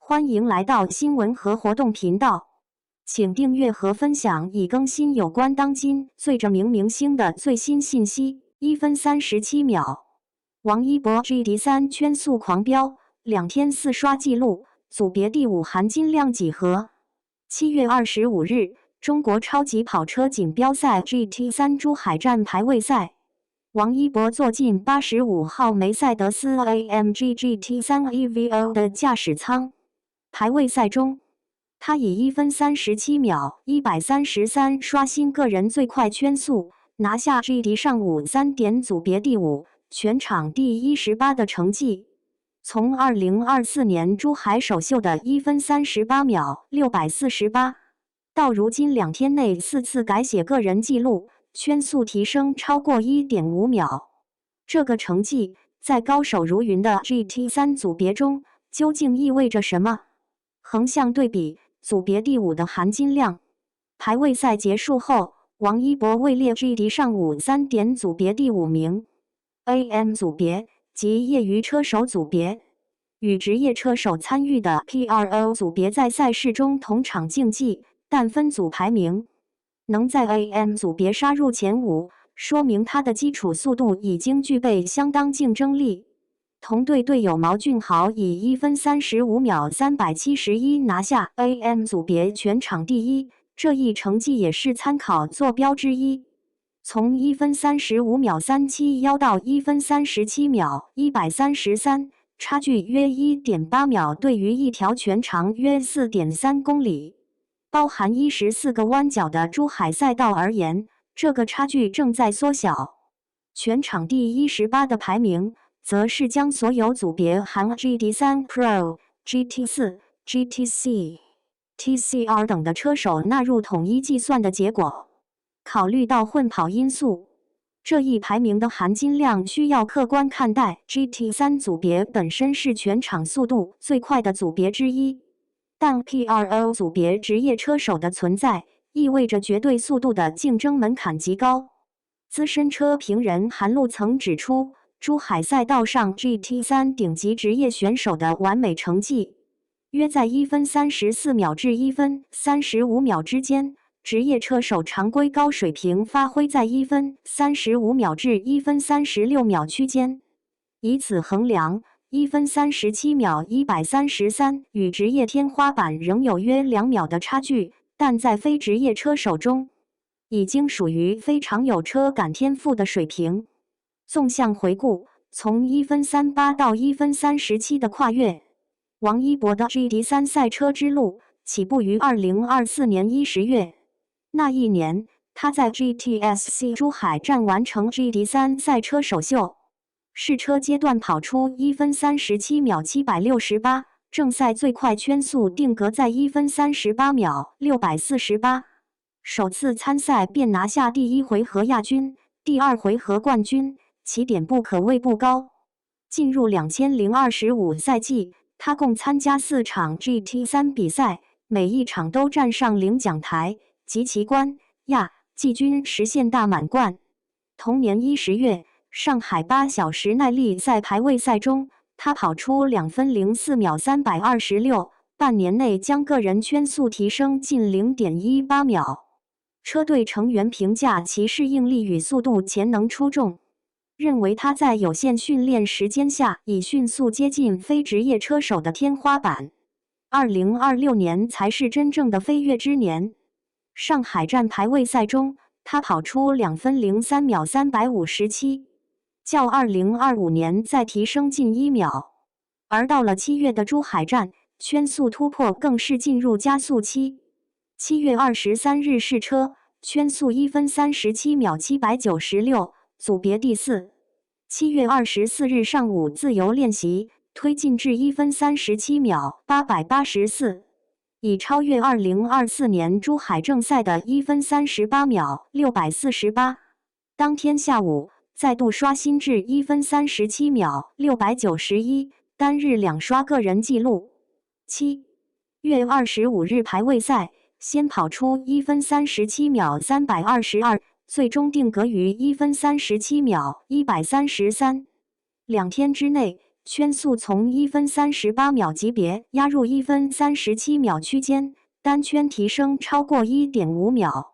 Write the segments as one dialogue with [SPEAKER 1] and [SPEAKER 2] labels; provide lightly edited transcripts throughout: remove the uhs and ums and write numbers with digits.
[SPEAKER 1] 歡迎來到新聞和活動頻道，請訂閱和分享已更新有關當今最著名明星的最新信息。1分37秒，王一博 GT3 圈速狂飆，2天4刷紀錄，組別第5含金量幾何？7月25日，中國超級跑車錦標賽 GT3 珠海站排位賽，王一博坐進85號梅賽德斯 AMG GT3 EVO 的駕駛艙。排位賽中，他以1分37秒133刷新個人最快圈速，拿下 GT 上午3點組別第5、全場第18的成績。從2024年珠海首秀的1分38秒648，到如今2天內4次改寫個人紀錄，圈速提升超過 1.5秒。這個成績在高手如雲的 GT3 組別中究竟意味着什麼？橫向對比，組別第5的含金量。排位賽結束後，王一博位列 GT 上午3點組別第5名。AM 組別及業餘車手組別與職業車手參與的 PRO 組別在賽事中同場競技，但分組排名。能在 AM 組別殺入前5，說明他的基礎速度已經具備相當競爭力。同隊隊友毛俊豪以1分35秒371拿下 AM 組別全場第1，這一成績也是參考坐標之一。從1分35秒371到1分37秒133，差距約 1.8秒，對於一條全長約 4.3 公里、包含14個彎角的珠海賽道而言，這個差距正在縮小。全場第18的排名，則是將所有組別含 GT3 Pro、GT4、GTC、TCR 等的車手納入統一計算的結果。考慮到混跑因素，這一排名的含金量需要客觀看待。GT3 組別本身是全場速度最快的組別之一，但 PRO 組別職業車手的存在，意味着絕對速度的競爭門檻極高。資深車評人韓露曾指出，珠海賽道上 GT3 頂級職業選手的完美成績，約在1分34秒至1分35秒之間，職業車手常規高水平發揮在1分35秒至1分36秒區間。以此衡量，1分37秒133與職業天花板仍有約2秒的差距，但在非職業車手中，已經屬於非常有車感天賦的水平。縱向回顧，從1分38到1分37的跨越，王一博的 GT3 賽車之路起步於2024年10月。那一年，他在 GTSC 珠海站完成 GT3 賽車首秀，試車階段跑出1分37秒768，正賽最快圈速定格在1分38秒648。首次參賽便拿下第1回合亞軍、第2回合冠軍。起點不可謂不高。進入2025賽季，他共參加4場 GT3 比賽，每一場都站上領獎台，及其冠、亞、季軍實現大滿貫。同年10月，上海8小時耐力賽排位賽中，他跑出2分04秒326，半年內將個人圈速提升近 0.18秒。車隊成員評價其適應力與速度潛能出眾，認為他在有限訓練時間下已迅速接近非職業車手的天花板。2026年才是真正的飛躍之年。上海站排位賽中，他跑出2分03秒357，較2025年再提升近1秒。而到了7月的珠海站，圈速突破更是進入加速期。7月23日試車，圈速1分37秒796。組別第4。7月24日上午自由練習，推進至1分37秒884，已超越2024年珠海正賽的1分38秒648。當天下午再度刷新至1分37秒691，單日2刷個人紀錄。7月25日排位賽，先跑出1分37秒322。最終定格於1分37秒133，2天之內圈速從1分38秒級別壓入1分37秒區間，單圈提升超過 1.5 秒。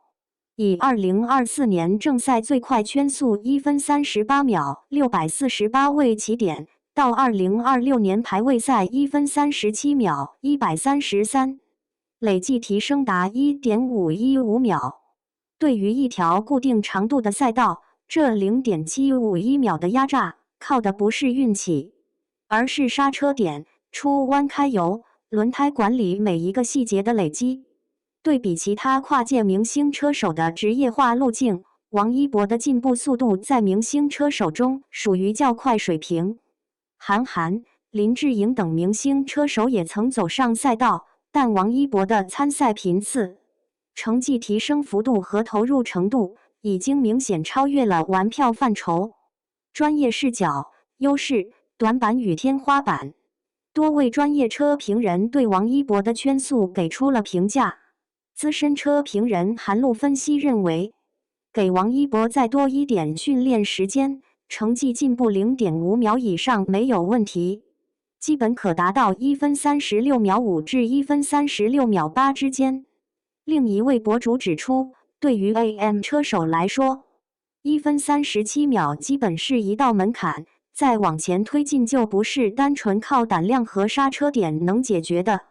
[SPEAKER 1] 以2024年正賽最快圈速1分38秒648為起點，到2026年排位賽1分37秒133，累計提升達 1.515 秒。對於一條固定長度的賽道，這 0.751 秒的壓榨，靠的不是運氣，而是剎車點、出彎開油、輪胎管理每一個細節的累積。對比其他跨界明星車手的職業化路徑，王一博的進步速度在明星車手中屬於較快水平。韓寒、林志穎等明星車手也曾走上賽道，但王一博的參賽頻次、成績提升幅度和投入程度已經明顯超越了玩票範疇。專業視角、優勢、短板與天花板，多位專業車評人對王一博的圈速給出了評價。資深車評人韓露分析認為，給王一博再多一點訓練時間，成績進步 0.5 秒以上沒有問題，基本可達到1分36秒5至1分36秒8之間。另一位博主指出，對於 AM 車手來說，1分37秒基本是一道門檻，再往前推進就不是單純靠膽量和剎車點能解決的，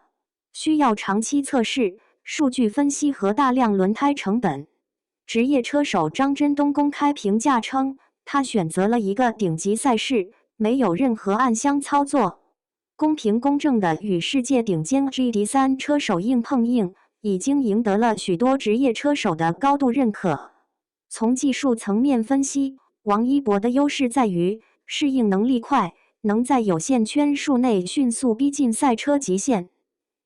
[SPEAKER 1] 需要長期測試、數據分析和大量輪胎成本。職業車手張真東公開評價稱，他選擇了一個頂級賽事，沒有任何暗箱操作，公平公正地與世界頂尖 GT3 車手硬碰硬，已經贏得了許多職業車手的高度認可。從技術層面分析，王一博的優勢在於適應能力快，能在有限圈數內迅速逼近賽車極限；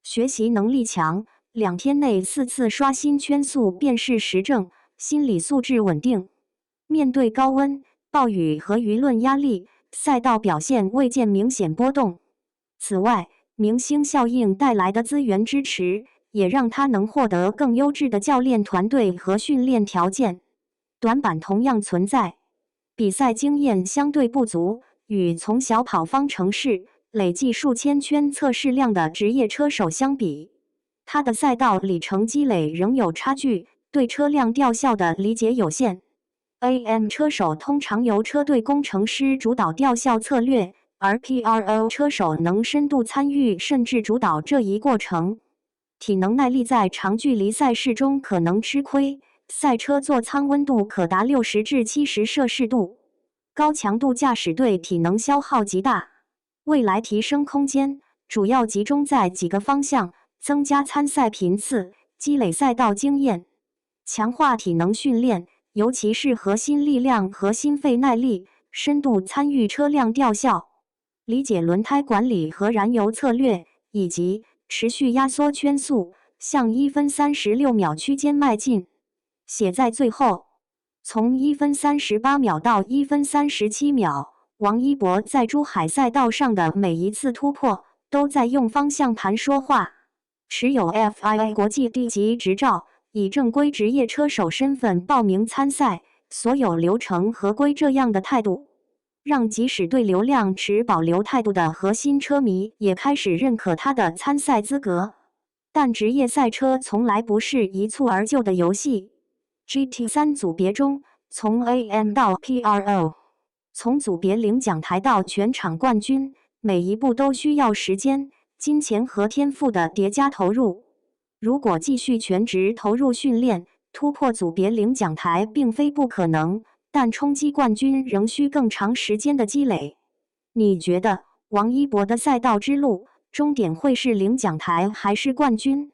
[SPEAKER 1] 學習能力強，2天內4次刷新圈速便是實證；心理素質穩定，面對高溫、暴雨和輿論壓力，賽道表現未見明顯波動。此外，明星效應帶來的資源支持，也讓他能獲得更優質的教練團隊和訓練條件。短板同樣存在，比賽經驗相對不足，與從小跑方程式、累計數千圈測試量的職業車手相比，他的賽道里程積累仍有差距，對車輛吊效的理解有限。AM 車手通常由車隊工程師主導吊效策略，而 PRO 車手能深度參與甚至主導這一過程。體能耐力在長距離賽事中可能吃虧，賽車座艙溫度可達60至70攝氏度，高強度駕駛對體能消耗極大。未來提升空間主要集中在幾個方向：增加參賽頻次，積累賽道經驗，強化體能訓練，尤其是核心力量和心肺耐力，深度參與車輛吊效，理解輪胎管理和燃油策略，以及持續壓縮圈速，向1分36秒區間邁進。寫在最後，從1分38秒到1分37秒，王一博在珠海賽道上的每一次突破，都在用方向盤說話。持有 FIA 國際 D 級執照，以正規職業車手身份報名參賽，所有流程合規。這樣的態度，讓即使對流量持保留態度的核心車迷也開始認可他的參賽資格。但職業賽車從來不是一蹴而就的遊戲。GT3 組別中，從 AM 到 PRO， 從組別領獎台到全場冠軍，每一步都需要時間、金錢和天賦的疊加投入。如果繼續全職投入訓練，突破組別領獎台並非不可能，但衝擊冠軍仍需更長時間的積累。你覺得王一博的賽道之路，終點會是領獎台還是冠軍？